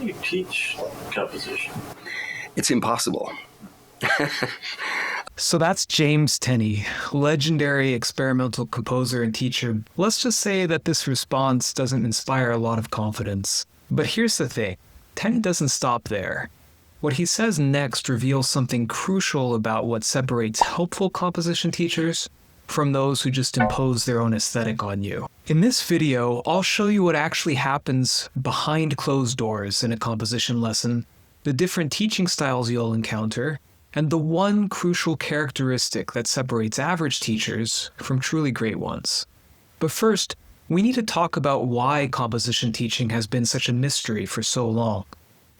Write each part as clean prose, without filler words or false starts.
you teach composition? It's impossible. So that's James TENNEY, legendary experimental composer and teacher. Let's just say that this response doesn't inspire a lot of confidence. But here's the thing, TENNEY doesn't stop there. What he says next reveals something crucial about what separates helpful composition teachers from those who just impose their own aesthetic on you. In this video, I'll show you what actually happens behind closed doors in a composition lesson, the different teaching styles you'll encounter, and the one crucial characteristic that separates average teachers from truly great ones. But first, we need to talk about why composition teaching has been such a mystery for so long.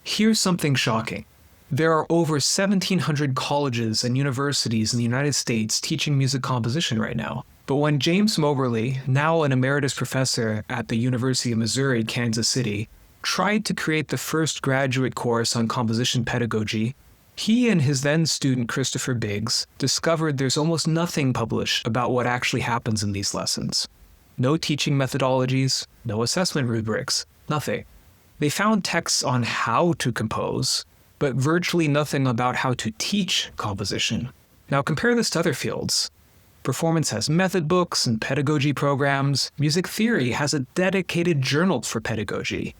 Here's something shocking. There are over 1,700 colleges and universities in the United States teaching music composition right now. But when James Moberly, now an emeritus professor at the University of Missouri, Kansas City, tried to create the first graduate course on composition pedagogy, he and his then student Christopher Biggs discovered there's almost nothing published about what actually happens in these lessons. No teaching methodologies, no assessment rubrics, nothing. They found texts on how to compose, but virtually nothing about how to teach composition. Now compare this to other fields. Performance has method books and pedagogy programs. Music theory has a dedicated journal for pedagogy.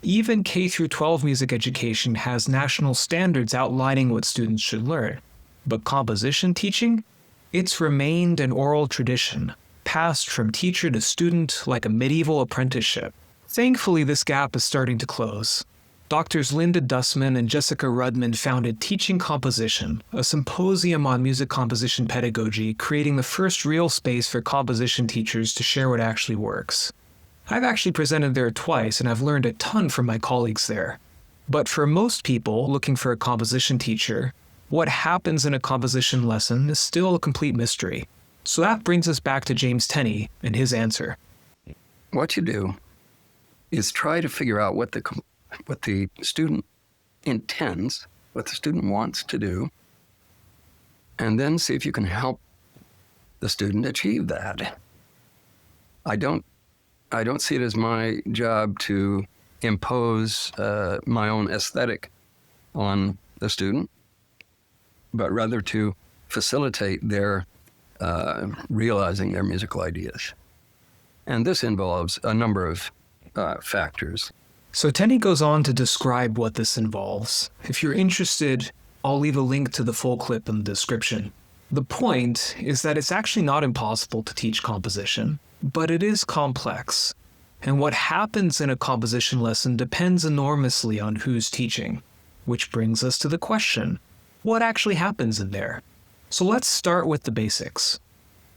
Even K-12 music education has national standards outlining what students should learn. But composition teaching? It's remained an oral tradition, passed from teacher to student like a medieval apprenticeship. Thankfully, this gap is starting to close. Doctors Linda Dussman and Jessica Rudman founded Teaching Composition, a symposium on music composition pedagogy, creating the first real space for composition teachers to share what actually works. I've actually presented there twice, and I've learned a ton from my colleagues there. But for most people looking for a composition teacher, what happens in a composition lesson is still a complete mystery. So that brings us back to James TENNEY and his answer. What you do is try to figure out what the student intends, what the student wants to do, and then see if you can help the student achieve that. I don't see it as my job to impose my own aesthetic on the student, but rather to facilitate their realizing their musical ideas. And this involves a number of factors. So TENNEY goes on to describe what this involves. If you're interested, I'll leave a link to the full clip in the description. The point is that it's actually not impossible to teach composition, but it is complex. And what happens in a composition lesson depends enormously on who's teaching. Which brings us to the question, what actually happens in there? So let's start with the basics.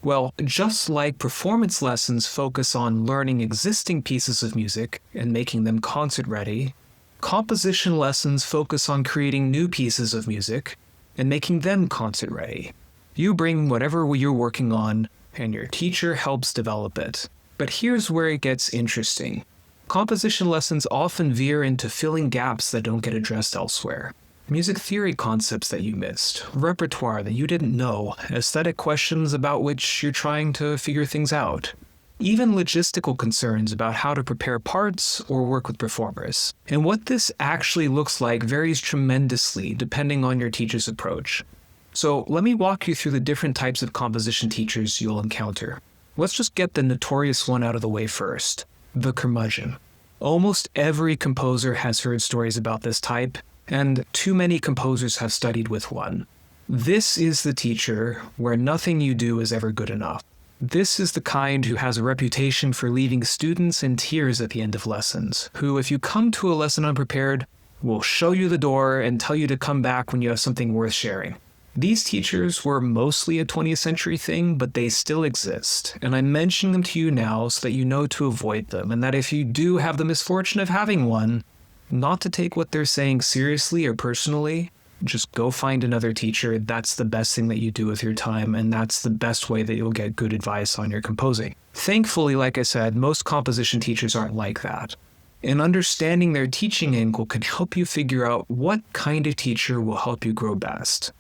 Well, just like performance lessons focus on learning existing pieces of music and making them concert-ready, composition lessons focus on creating new pieces of music and making them concert-ready. You bring whatever you're working on, and your teacher helps develop it. But here's where it gets interesting. Composition lessons often veer into filling gaps that don't get addressed elsewhere. Music theory concepts that you missed, repertoire that you didn't know, aesthetic questions about which you're trying to figure things out. Even logistical concerns about how to prepare parts or work with performers. And what this actually looks like varies tremendously depending on your teacher's approach. So let me walk you through the different types of composition teachers you'll encounter. Let's just get the notorious one out of the way first, the curmudgeon. Almost every composer has heard stories about this type, and too many composers have studied with one. This is the teacher where nothing you do is ever good enough. This is the kind who has a reputation for leaving students in tears at the end of lessons, who, if you come to a lesson unprepared, will show you the door and tell you to come back when you have something worth sharing. These teachers were mostly a 20th century thing, but they still exist, and I'm mentioning them to you now so that you know to avoid them, and that if you do have the misfortune of having one, not to take what they're saying seriously or personally, just go find another teacher. That's the best thing that you do with your time, and that's the best way that you'll get good advice on your composing. Thankfully, like I said, most composition teachers aren't like that. And understanding their teaching angle can help you figure out what kind of teacher will help you grow best.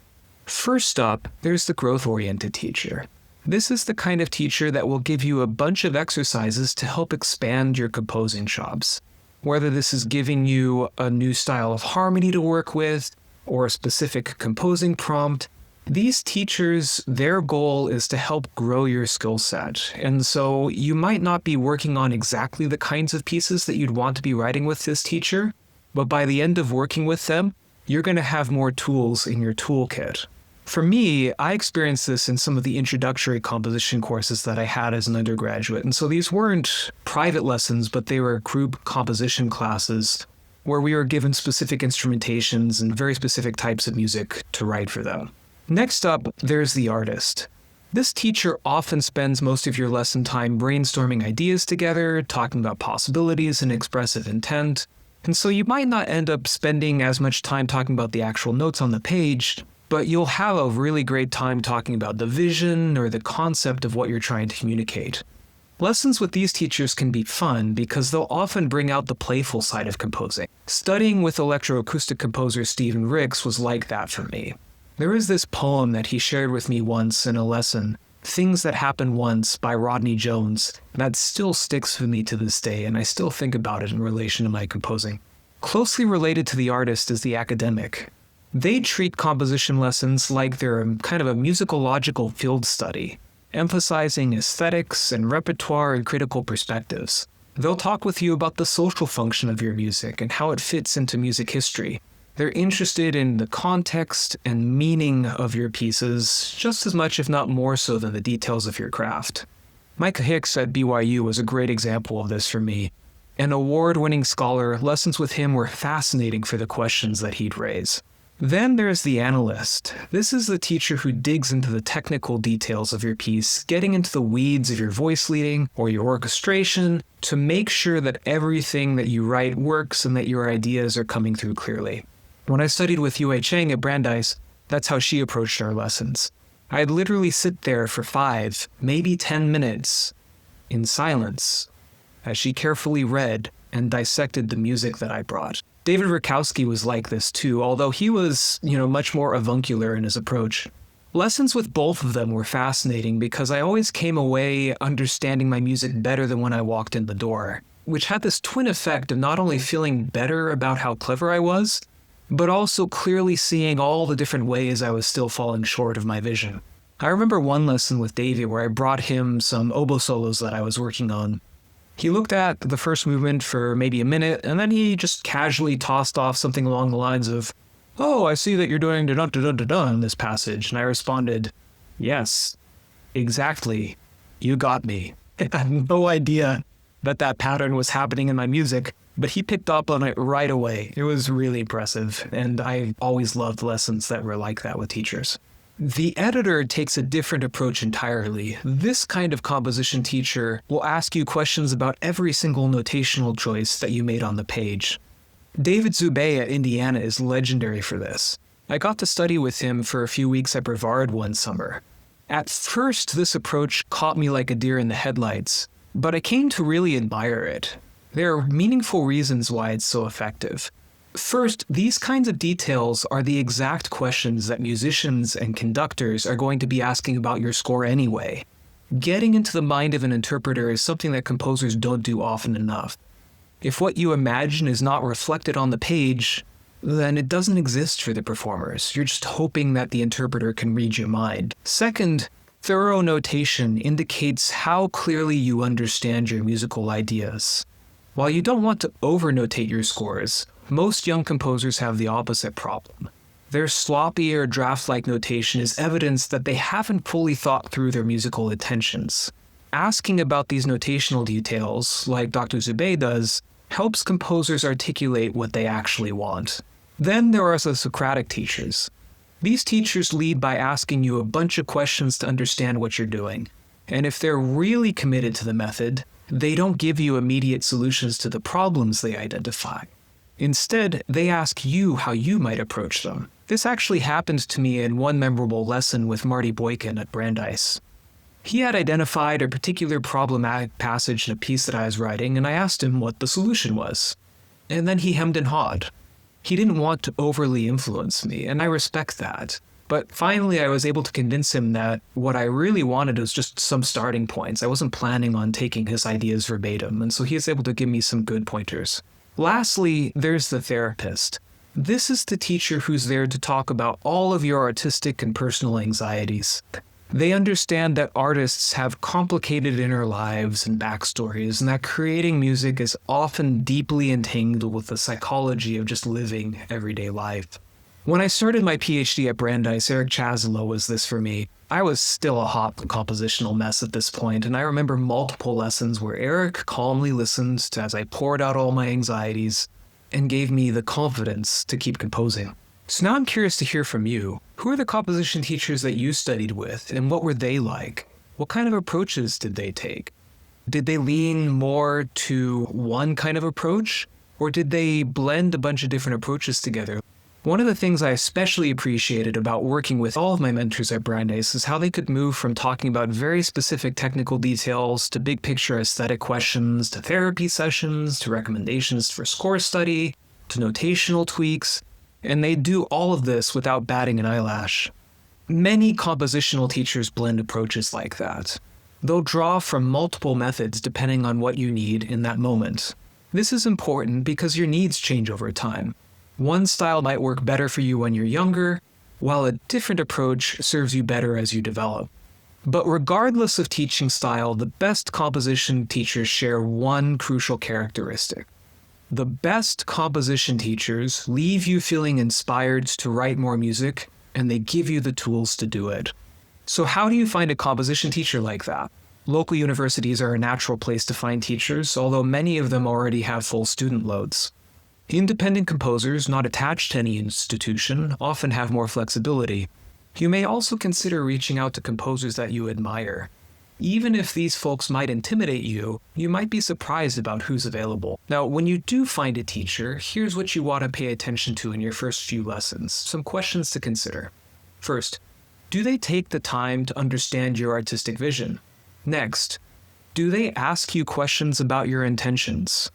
First up, there's the growth-oriented teacher. This is the kind of teacher that will give you a bunch of exercises to help expand your composing chops. whether this is giving you a new style of harmony to work with or a specific composing prompt. These teachers, their goal is to help grow your skill set. And so you might not be working on exactly the kinds of pieces that you'd want to be writing with this teacher, but by the end of working with them, you're going to have more tools in your toolkit. For me, I experienced this in some of the introductory composition courses that I had as an undergraduate. And so these weren't private lessons, but they were group composition classes where we were given specific instrumentations and very specific types of music to write for them. Next up, there's the artist. This teacher often spends most of your lesson time brainstorming ideas together, talking about possibilities and expressive intent. And so you might not end up spending as much time talking about the actual notes on the page, but you'll have a really great time talking about the vision or the concept of what you're trying to communicate. Lessons with these teachers can be fun because they'll often bring out the playful side of composing. Studying with electroacoustic composer Stephen Ricks was like that for me. There is this poem that he shared with me once in a lesson, Things That Happen Once by Rodney Jones, that still sticks with me to this day, and I still think about it in relation to my composing. Closely related to the artist is the academic. They treat composition lessons like they're kind of a musicological field study, emphasizing aesthetics and repertoire and critical perspectives. They'll talk with you about the social function of your music and how it fits into music history. They're interested in the context and meaning of your pieces just as much, if not more so, than the details of your craft. Micah Hicks at BYU was a great example of this for me. An award-winning scholar, lessons with him were fascinating for the questions that he'd raise. Then there's the analyst. This is the teacher who digs into the technical details of your piece, getting into the weeds of your voice leading or your orchestration to make sure that everything that you write works and that your ideas are coming through clearly. When I studied with Yue Chang at Brandeis, that's how she approached our lessons. I'd literally sit there for 5, maybe 10 minutes in silence as she carefully read and dissected the music that I brought. David Rakowski was like this too, although he was, much more avuncular in his approach. Lessons with both of them were fascinating because I always came away understanding my music better than when I walked in the door, which had this twin effect of not only feeling better about how clever I was, but also clearly seeing all the different ways I was still falling short of my vision. I remember one lesson with Davey where I brought him some oboe solos that I was working on. He looked at the first movement for maybe a minute, and then he just casually tossed off something along the lines of, "Oh, I see that you're doing da-da-da-da-da in this passage." And I responded, "Yes, exactly. You got me." I had no idea that pattern was happening in my music, but he picked up on it right away. It was really impressive, and I always loved lessons that were like that with teachers. The editor takes a different approach entirely. This kind of composition teacher will ask you questions about every single notational choice that you made on the page. David Zubey at Indiana is legendary for this. I got to study with him for a few weeks at Brevard one summer. At first, this approach caught me like a deer in the headlights, but I came to really admire it. There are meaningful reasons why it's so effective. First, these kinds of details are the exact questions that musicians and conductors are going to be asking about your score anyway. Getting into the mind of an interpreter is something that composers don't do often enough. If what you imagine is not reflected on the page, then it doesn't exist for the performers. You're just hoping that the interpreter can read your mind. Second, thorough notation indicates how clearly you understand your musical ideas. While you don't want to over-notate your scores, most young composers have the opposite problem. Their sloppy or draft-like notation is evidence that they haven't fully thought through their musical intentions. Asking about these notational details, like Dr. Zubey does, helps composers articulate what they actually want. Then there are the Socratic teachers. These teachers lead by asking you a bunch of questions to understand what you're doing. And if they're really committed to the method, they don't give you immediate solutions to the problems they identify. Instead, they ask you how you might approach them. This actually happened to me in one memorable lesson with Marty Boykin at Brandeis. He had identified a particular problematic passage in a piece that I was writing, and I asked him what the solution was. And then he hemmed and hawed. He didn't want to overly influence me, and I respect that. But finally, I was able to convince him that what I really wanted was just some starting points. I wasn't planning on taking his ideas verbatim, and so he was able to give me some good pointers. Lastly, there's the therapist. This is the teacher who's there to talk about all of your artistic and personal anxieties. They understand that artists have complicated inner lives and backstories, and that creating music is often deeply entangled with the psychology of just living everyday life. When I started my PhD at Brandeis, Eric Chazalo was this for me. I was still a hot compositional mess at this point, and I remember multiple lessons where Eric calmly listened to as I poured out all my anxieties and gave me the confidence to keep composing. So now I'm curious to hear from you. Who are the composition teachers that you studied with, and what were they like? What kind of approaches did they take? Did they lean more to one kind of approach, or did they blend a bunch of different approaches together? One of the things I especially appreciated about working with all of my mentors at Brandeis is how they could move from talking about very specific technical details to big picture aesthetic questions, to therapy sessions, to recommendations for score study, to notational tweaks, and they do all of this without batting an eyelash. Many compositional teachers blend approaches like that. They'll draw from multiple methods depending on what you need in that moment. This is important because your needs change over time. One style might work better for you when you're younger, while a different approach serves you better as you develop. But regardless of teaching style, the best composition teachers share one crucial characteristic. The best composition teachers leave you feeling inspired to write more music, and they give you the tools to do it. So how do you find a composition teacher like that? Local universities are a natural place to find teachers, although many of them already have full student loads. Independent composers not attached to any institution often have more flexibility. You may also consider reaching out to composers that you admire. Even if these folks might intimidate you, you might be surprised about who's available. Now, when you do find a teacher, here's what you want to pay attention to in your first few lessons. Some questions to consider. First, do they take the time to understand your artistic vision? Next, do they ask you questions about your intentions?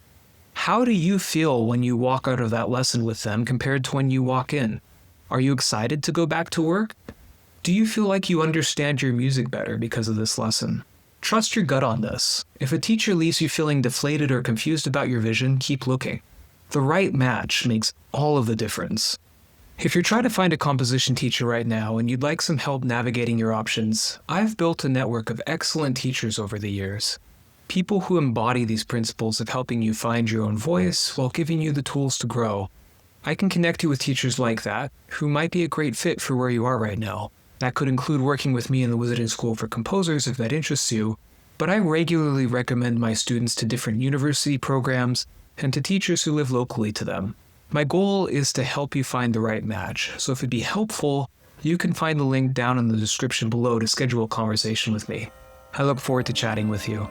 How do you feel when you walk out of that lesson with them compared to when you walk in? Are you excited to go back to work? Do you feel like you understand your music better because of this lesson? Trust your gut on this. If a teacher leaves you feeling deflated or confused about your vision, keep looking. The right match makes all of the difference. If you're trying to find a composition teacher right now and you'd like some help navigating your options, I've built a network of excellent teachers over the years. People who embody these principles of helping you find your own voice while giving you the tools to grow. I can connect you with teachers like that who might be a great fit for where you are right now. That could include working with me in the Wizarding School for Composers if that interests you, but I regularly recommend my students to different university programs and to teachers who live locally to them. My goal is to help you find the right match, so if it'd be helpful, you can find the link down in the description below to schedule a conversation with me. I look forward to chatting with you.